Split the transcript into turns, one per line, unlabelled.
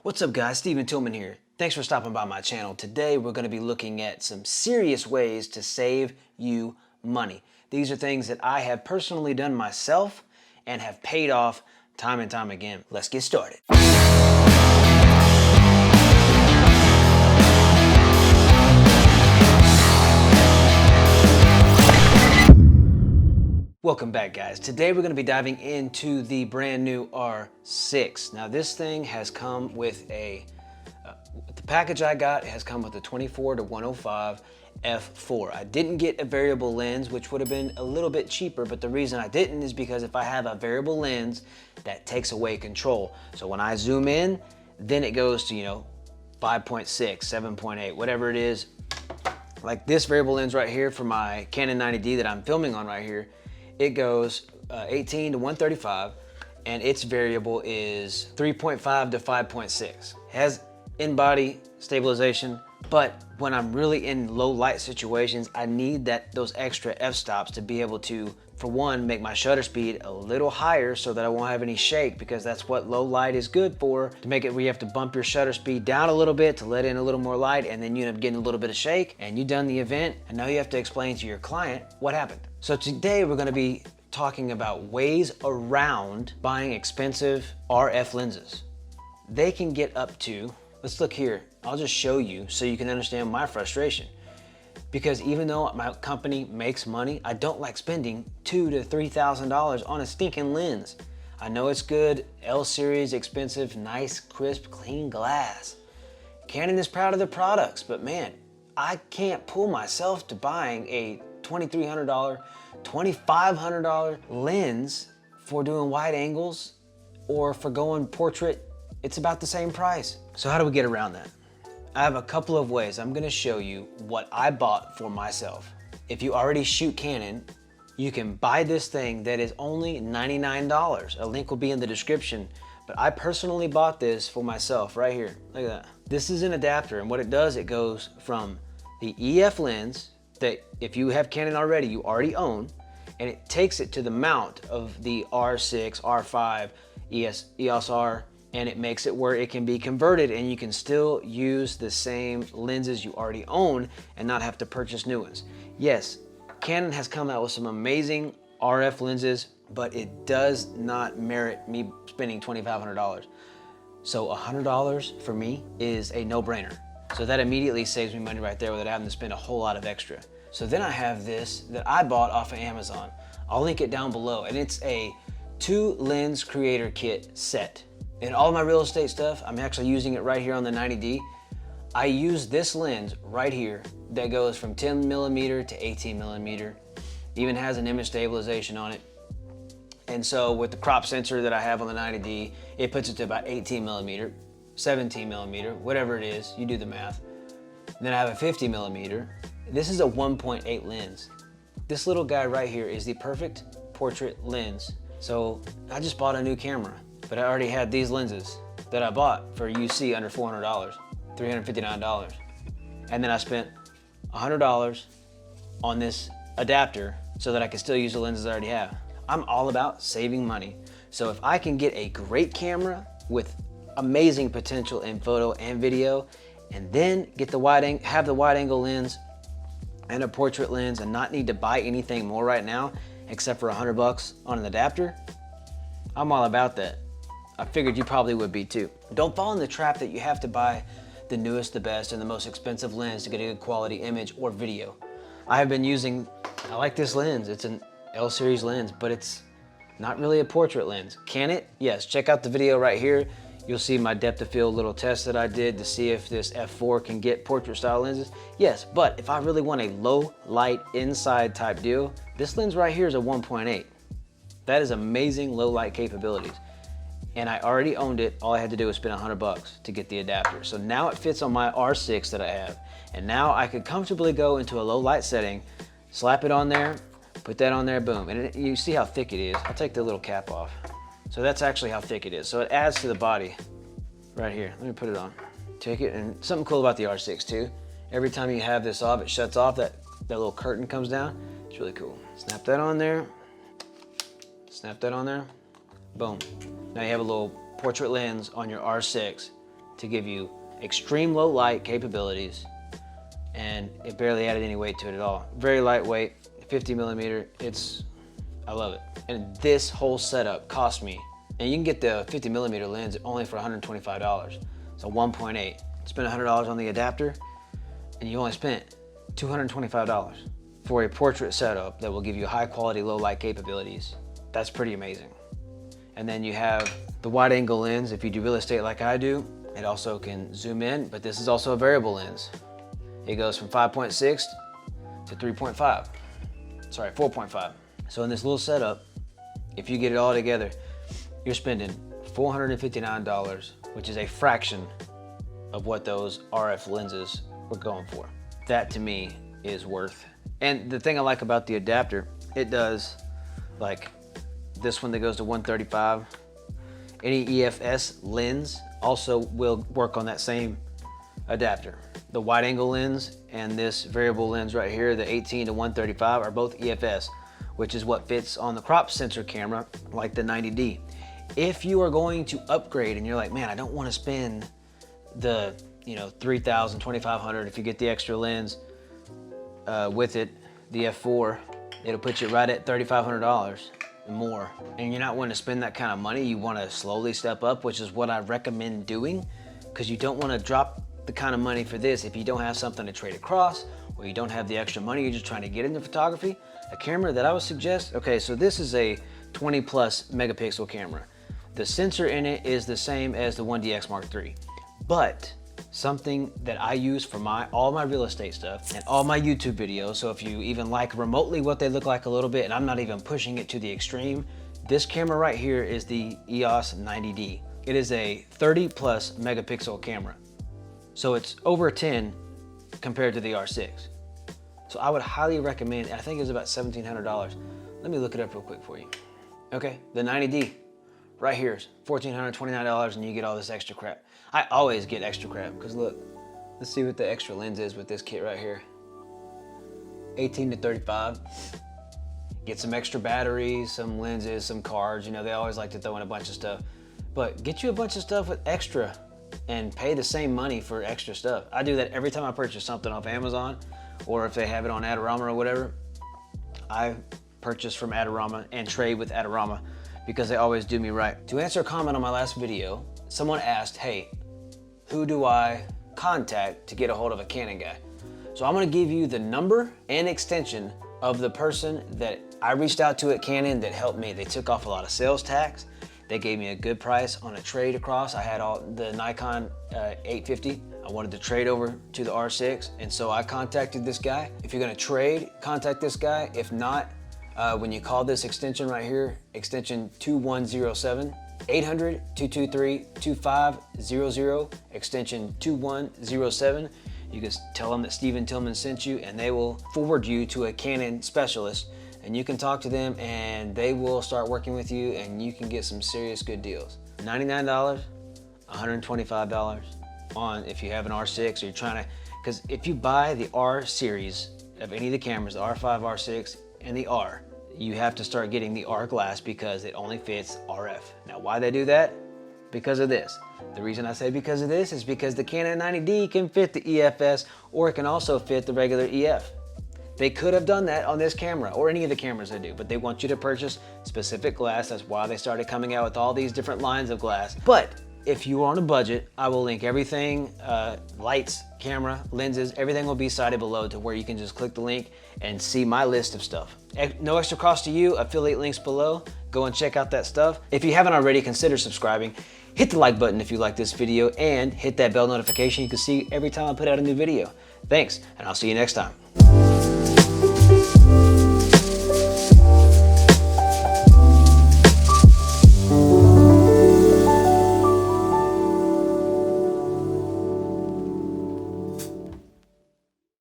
What's up guys, Stephen Tillman here. Thanks for stopping by my channel. Today we're going to be looking at some serious ways to save you money. These are things that I have personally done myself and have paid off time and time again. Let's get started. Welcome back guys. Today we're going to be diving into the brand new R6. Now this thing has come with the package I got has come with a 24 to 105 f4. I didn't get a variable lens, which would have been a little bit cheaper, but the reason I didn't is because if I have a variable lens, that takes away control. So when I zoom in, then it goes to, 5.6, 7.8, whatever it is. Like this variable lens right here for my Canon 90D that I'm filming on right here, it goes 18 to 135 and its variable is 3.5 to 5.6. It has in-body stabilization, but when I'm really in low light situations, I need those extra f-stops to be able to, for one, make my shutter speed a little higher so that I won't have any shake, because that's what low light is good for, to make it where you have to bump your shutter speed down a little bit to let in a little more light, and then you end up getting a little bit of shake, and you've done the event, and now you have to explain to your client what happened. So today we're gonna be talking about ways around buying expensive RF lenses. They can get up to, let's look here. I'll just show you so you can understand my frustration. Because even though my company makes money, I don't like spending $2,000 to $3,000 on a stinking lens. I know it's good, L series, expensive, nice, crisp, clean glass. Canon is proud of their products, but man, I can't pull myself to buying a $2,300, $2,500 lens for doing wide angles or for going portrait. It's about the same price. So how do we get around that? I have a couple of ways. I'm gonna show you what I bought for myself. If you already shoot Canon, you can buy this thing that is only $99. A link will be in the description, but I personally bought this for myself right here. Look at that. This is an adapter, and what it does, it goes from the EF lens that if you have Canon already, you already own, and it takes it to the mount of the R6, R5, EOS R, and it makes it where it can be converted and you can still use the same lenses you already own and not have to purchase new ones. Yes, Canon has come out with some amazing RF lenses, but it does not merit me spending $2,500. So $100 for me is a no-brainer. So that immediately saves me money right there without having to spend a whole lot of extra. So then I have this that I bought off of Amazon. I'll link it down below, and it's a 2-lens creator kit set. In all of my real estate stuff, I'm actually using it right here on the 90D. I use this lens right here that goes from 10mm to 18mm. Even has an image stabilization on it. And so with the crop sensor that I have on the 90D, it puts it to about 18mm, 17mm, whatever it is, you do the math. And then I have a 50mm. This is a 1.8 lens. This little guy right here is the perfect portrait lens. So I just bought a new camera, but I already had these lenses that I bought for UC under $400, $359. And then I spent $100 on this adapter so that I can still use the lenses I already have. I'm all about saving money. So if I can get a great camera with amazing potential in photo and video, and then get have the wide angle lens and a portrait lens and not need to buy anything more right now except for $100 on an adapter, I'm all about that. I figured you probably would be too. Don't fall in the trap that you have to buy the newest, the best, and the most expensive lens to get a good quality image or video. I like this lens. It's an L series lens, but it's not really a portrait lens. Can it? Yes, check out the video right here. You'll see my depth of field little test that I did to see if this f4 can get portrait style lenses. Yes, but if I really want a low light inside type deal, this lens right here is a 1.8. That is amazing low light capabilities. And I already owned it. All I had to do was spend $100 to get the adapter. So now it fits on my R6 that I have. And now I could comfortably go into a low light setting, slap it on there, put that on there, boom. And you see how thick it is. I'll take the little cap off. So that's actually how thick it is. So it adds to the body right here. Let me put it on. Take it, and something cool about the R6 too. Every time you have this off, it shuts off, that little curtain comes down. It's really cool. Snap that on there. Snap that on there. Boom. Now you have a little portrait lens on your R6 to give you extreme low light capabilities, and it barely added any weight to it at all. Very lightweight, 50mm, I love it. And this whole setup cost me, and you can get the 50mm lens only for $125. So 1.8, spent $100 on the adapter, and you only spent $225 for a portrait setup that will give you high quality, low light capabilities. That's pretty amazing. And then you have the wide angle lens. If you do real estate like I do, it also can zoom in, but this is also a variable lens. It goes from 5.6 to 3.5, sorry, 4.5. So in this little setup, if you get it all together, you're spending $459, which is a fraction of what those RF lenses were going for. That to me is worth. And the thing I like about the adapter, it does like this one that goes to 135. Any EFS lens also will work on that same adapter. The wide angle lens and this variable lens right here, the 18 to 135, are both EFS, which is what fits on the crop sensor camera like the 90D. If you are going to upgrade and you're like, man, I don't want to spend the $3,000, $2,500 if you get the extra lens with it, the F4, it'll put you right at $3,500 and more. And you're not wanting to spend that kind of money. You want to slowly step up, which is what I recommend doing, because you don't want to drop the kind of money for this if you don't have something to trade across, or you don't have the extra money, you're just trying to get into photography. A camera that I would suggest, okay, so this is a 20 plus megapixel camera. The sensor in it is the same as the 1DX Mark III, but something that I use for all my real estate stuff and all my YouTube videos, so if you even like remotely what they look like a little bit, and I'm not even pushing it to the extreme, this camera right here is the EOS 90D. It is a 30 plus megapixel camera. So it's over 10 compared to the R6. So I would highly recommend, I think it was about $1,700. Let me look it up real quick for you. Okay, the 90D right here is $1,429, and you get all this extra crap. I always get extra crap, because look, let's see what the extra lens is with this kit right here. 18 to 35. Get some extra batteries, some lenses, some cards. They always like to throw in a bunch of stuff. But get you a bunch of stuff with extra and pay the same money for extra stuff. I do that every time I purchase something off Amazon, or if they have it on Adorama or whatever, I purchase from Adorama and trade with Adorama because they always do me right. To answer a comment on my last video, someone asked, hey, who do I contact to get a hold of a Canon guy? So I'm gonna give you the number and extension of the person that I reached out to at Canon that helped me. They took off a lot of sales tax. They gave me a good price on a trade across. I had all the Nikon 850. I wanted to trade over to the R6, and so I contacted this guy. If you're gonna trade, contact this guy. If not, when you call this extension right here, extension 2107, 800-223-2500, extension 2107, you can tell them that Stephen Tillman sent you, and they will forward you to a Canon specialist, and you can talk to them and they will start working with you, and you can get some serious good deals. $99, $125 on if you have an R6 or you're trying to, because if you buy the R series of any of the cameras, the R5, R6, and the R, you have to start getting the R glass because it only fits RF. Now, why they do that? Because of this. The reason I say because of this is because the Canon 90D can fit the EFS, or it can also fit the regular EF. They could have done that on this camera, or any of the cameras they do, but they want you to purchase specific glass. That's why they started coming out with all these different lines of glass. But if you are on a budget, I will link everything, lights, camera, lenses, everything will be cited below to where you can just click the link and see my list of stuff. No extra cost to you, affiliate links below. Go and check out that stuff. If you haven't already, consider subscribing. Hit the like button if you like this video, and hit that bell notification. You can see every time I put out a new video. Thanks, and I'll see you next time.